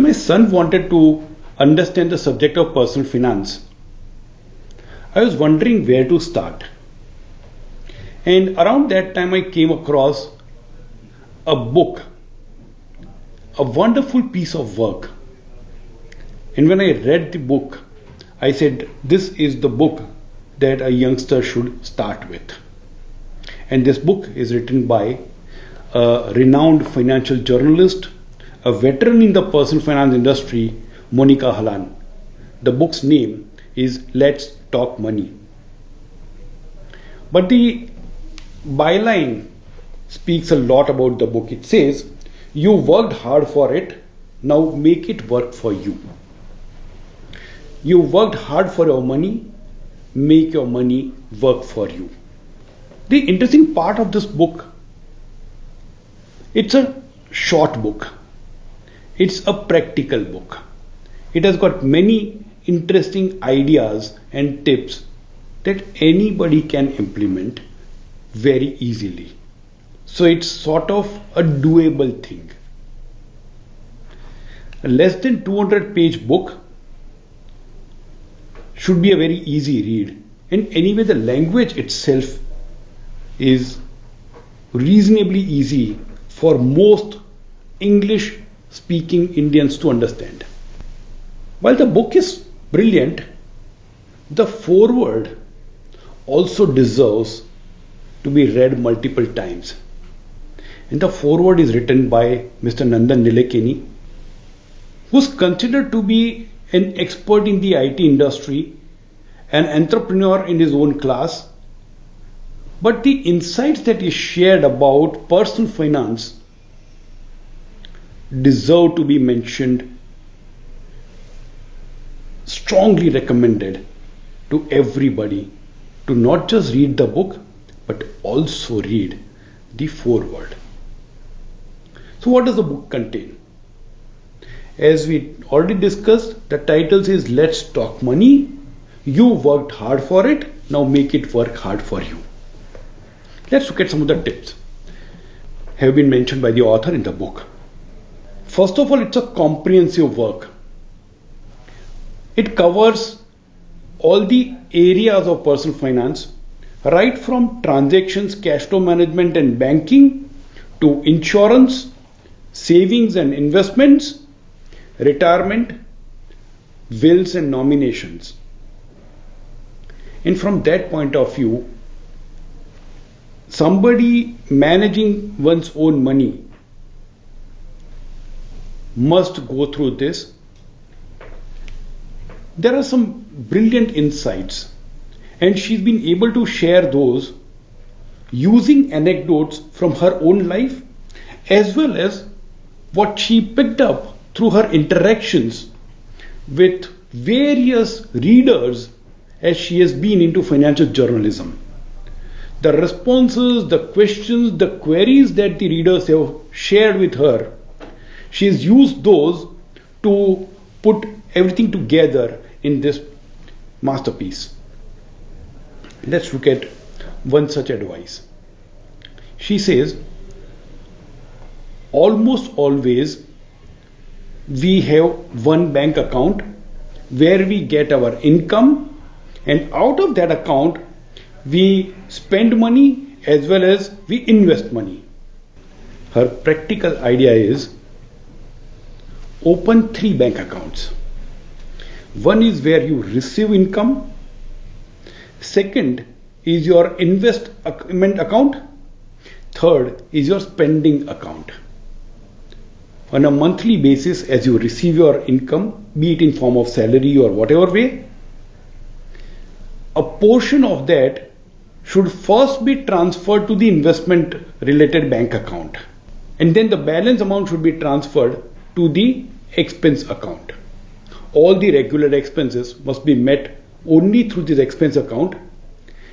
When my son wanted to understand the subject of personal finance, I was wondering where to start. And around that time, I came across a book, a wonderful piece of work. And when I read the book, I said, this is the book that a youngster should start with. And this book is written by a renowned financial journalist, a veteran in the personal finance industry, Monika Halan. The book's name is Let's Talk Money. But the byline speaks a lot about the book. It says, you worked hard for it, now make it work for you. You worked hard for your money, make your money work for you. The interesting part of this book, it's a short book. It's a practical book. It has got many interesting ideas and tips that anybody can implement very easily. So it's sort of a doable thing. A less than 200-page book should be a very easy read. And anyway, the language itself is reasonably easy for most English-speaking Indians to understand. While the book is brilliant, the foreword also deserves to be read multiple times. And the foreword is written by Mr. Nandan Nilekani, who's considered to be an expert in the IT industry, an entrepreneur in his own class. But the insights that he shared about personal finance deserve to be mentioned, strongly recommended to everybody to not just read the book, but also read the foreword. So what does the book contain? As we already discussed, the title says, Let's Talk Money. You worked hard for it, now make it work hard for you. Let's look at some of the tips have been mentioned by the author in the book. First of all, it's a comprehensive work. It covers all the areas of personal finance, right from transactions, cash flow management and banking, to insurance, savings and investments, retirement, wills and nominations. And from that point of view, somebody managing one's own money must go through this. There are some brilliant insights, and she's been able to share those using anecdotes from her own life, as well as what she picked up through her interactions with various readers as she has been into financial journalism. The responses, the questions, the queries that the readers have shared with her, she has used those to put everything together in this masterpiece. Let's look at one such advice. She says, almost always we have one bank account where we get our income, and out of that account we spend money as well as we invest money. Her practical idea is, open 3 bank accounts. One is where you receive income. Second is your investment account. Third is your spending account. On a monthly basis, as you receive your income, be it in form of salary or whatever way, a portion of that should first be transferred to the investment related bank account, and then the balance amount should be transferred to the expense account. All the regular expenses must be met only through this expense account,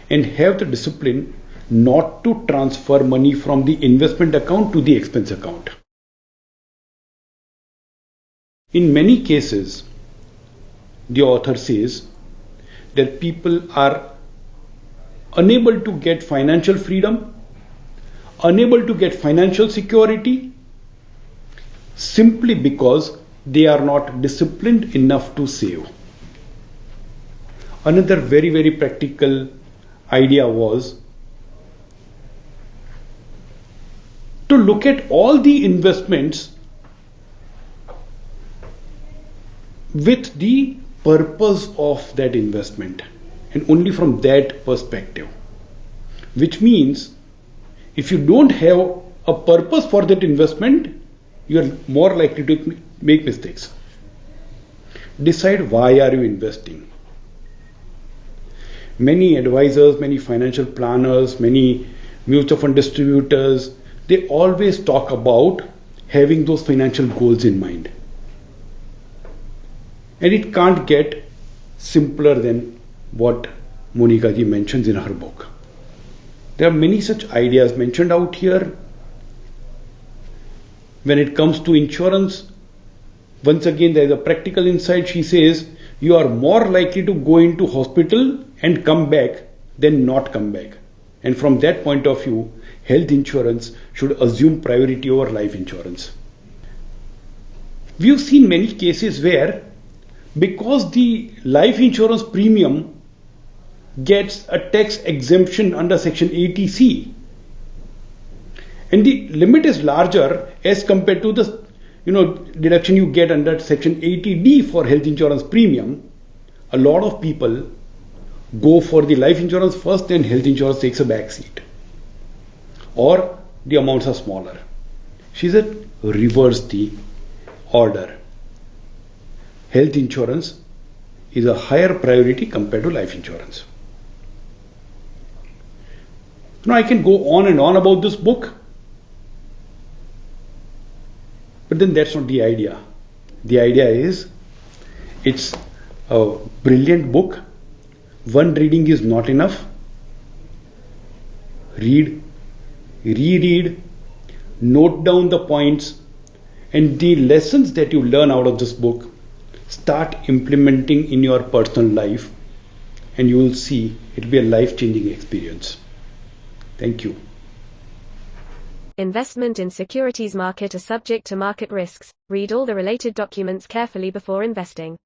and have the discipline not to transfer money from the investment account to the expense account. In many cases, the author says that people are unable to get financial freedom, unable to get financial security, simply because they are not disciplined enough to save. Another very, very practical idea was to look at all the investments with the purpose of that investment and only from that perspective. Which means if you don't have a purpose for that investment, you are more likely to make mistakes. Decide why are you investing. Many advisors, many financial planners, many mutual fund distributors, they always talk about having those financial goals in mind. And it can't get simpler than what Monika ji mentions in her book. There are many such ideas mentioned out here. When it comes to insurance, once again there is a practical insight. She says you are more likely to go into hospital and come back than not come back. And from that point of view, health insurance should assume priority over life insurance. We've seen many cases where because the life insurance premium gets a tax exemption under section 80C and the limit is larger as compared to the deduction you get under section 80D for health insurance premium, a lot of people go for the life insurance first and health insurance takes a back seat, or the amounts are smaller. She said reverse the order. Health insurance is a higher priority compared to life insurance. Now I can go on and on about this book, but then that's not the idea. The idea is it's a brilliant book. One reading is not enough. Read, reread, note down the points and the lessons that you learn out of this book. Start implementing in your personal life and you will see it will be a life-changing experience. Thank you. Investment in securities market are subject to market risks. Read all the related documents carefully before investing.